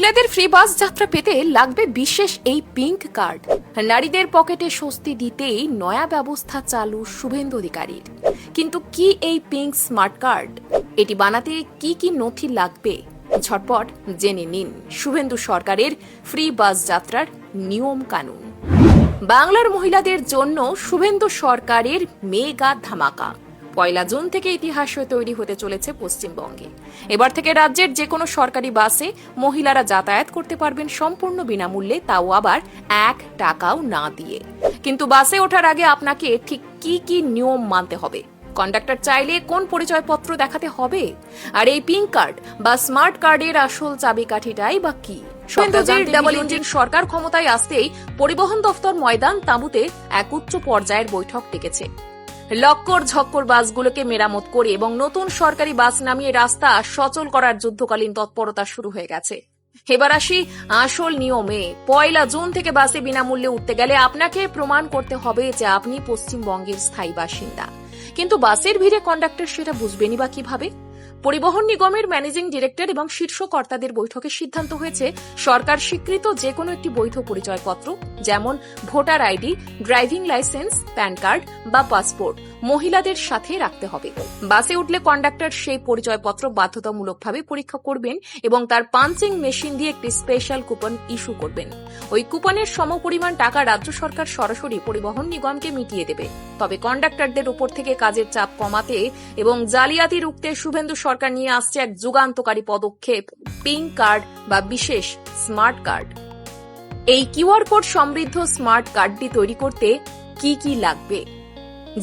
মহিলাদের ফ্রি বাস যাত্রা পেতে লাগবে বিশেষ এই পিঙ্ক কার্ড। নারীদের পকেটে স্বস্তি দিতেই নয়া ব্যবস্থা চালু শুভেন্দু অধিকারীর। কিন্তু কি এই পিঙ্ক স্মার্ট কার্ড? এটি বানাতে কি কি নথি লাগবে? ঝটপট জেনে নিন শুভেন্দু সরকারের ফ্রি বাস যাত্রার নিয়ম কানুন। বাংলার মহিলাদের জন্য শুভেন্দু সরকারের মেগা ধামাকা। 1 জুন থেকে ইতিহাস তৈরি হতে চলেছে পশ্চিমবঙ্গে। এবার থেকে রাজ্যের যে কোনো সরকারি বাসে মহিলারা যাতায়াত করতে পারবেন সম্পূর্ণ বিনামূল্যে, তাও আবার 1 টাকাও না দিয়ে। কিন্তু বাসে ওঠার আগে আপনাকে ঠিক কি কি নিয়ম মানতে হবে? কন্ডাক্টর চাইলে কোন পরিচয়পত্র দেখাতে হবে? আর এই পিঙ্ক কার্ড বা স্মার্ট কার্ডের আসল চাবিকাঠিটাই বা কি? শুভেন্দুজির ডাবল ইঞ্জিন সরকার ক্ষমতায় আসতেই পরিবহন দফতর ময়দান তাঁবুতে এক উচ্চ পর্যায়ের বৈঠক ডেকেছে। লক্কর ঝক্কর বাসগুলোকে মেরামত করে এবং নতুন সরকারি বাস নামিয়ে রাস্তা সচল করার যুদ্ধকালীন তৎপরতা শুরু হয়ে গেছে। এবার আসি আসল নিয়মে। 1 জুন থেকে বাসে বিনামূল্যে উঠতে গেলে আপনাকে প্রমাণ করতে হবে যে আপনি পশ্চিমবঙ্গের স্থায়ী বাসিন্দা। কিন্তু বাসের ভিড়ে কন্ডাক্টর সেটা বুঝবেনই বা কিভাবে? পরিবহন নিগমের ম্যানেজিং ডিরেক্টর এবং শীর্ষ কর্তাদের বৈঠকে সিদ্ধান্ত হয়েছে সরকার স্বীকৃত যে কোনো একটি বৈধ পরিচয়পত্র, যেমন voter ID, driving licence, pan card বা পাসপোর্ট মহিলাদের সাথে রাখতে হবে। বাসে উঠলে কন্ডাক্টর সেই পরিচয়পত্র বাধ্যতামূলকভাবে পরীক্ষা করবেন এবং তার পাঞ্চিং মেশিন দিয়ে একটি স্পেশাল কুপন ইস্যু করবেন। ওই কুপনের সমপরিমাণ টাকা রাজ্য সরকার সরাসরি পরিবহন নিগমকে মিটিয়ে দেবে। তবে কন্ডাক্টরদের উপর থেকে কাজের চাপ কমাতে এবং জালিয়াতি রুখতে শুভেন্দু সরকার নিয়ে আসছে এক যুগান্তকারী পদক্ষেপ, পিঙ্ক কার্ড বা বিশেষ স্মার্ট কার্ড। এই কিউআর কোড সমৃদ্ধ স্মার্ট কার্ডটি তৈরি করতে কি কি লাগবে?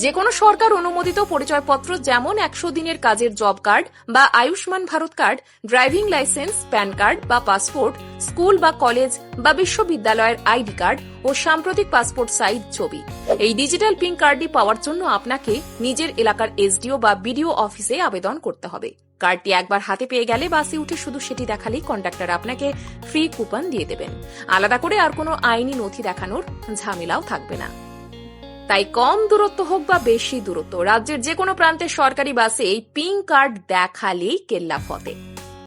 যে কোনো সরকার অনুমোদিত পরিচয়পত্র, যেমন 100 দিনের কাজের জব কার্ড বা Ayushman Bharat card, driving licence, pan card বা পাসপোর্ট, স্কুল বা কলেজ বা বিশ্ববিদ্যালয়ের আইডি কার্ড ও সাম্প্রতিক পাসপোর্ট সাইজ ছবি। এই ডিজিটাল পিঙ্ক কার্ডটি পাওয়ার জন্য আপনাকে নিজের এলাকার এসডিও বা বিডিও অফিসে আবেদন করতে হবে। কার্ডটি একবার হাতে পেয়ে গেলে বাসে উঠে শুধু সেটি দেখালেই কন্ডাক্টর আপনাকে ফ্রি কুপন দিয়ে দেবেন। আলাদা করে আর কোনো আইনি নথি দেখানোর ঝামেলাও থাকবে না। তাই কম দূরত্ব হোক বা বেশি দূরত্ব, রাজ্যের যে কোনো প্রান্তে সরকারি বাসে এই পিঙ্ক কার্ড দেখালেই কেল্লা ফতে।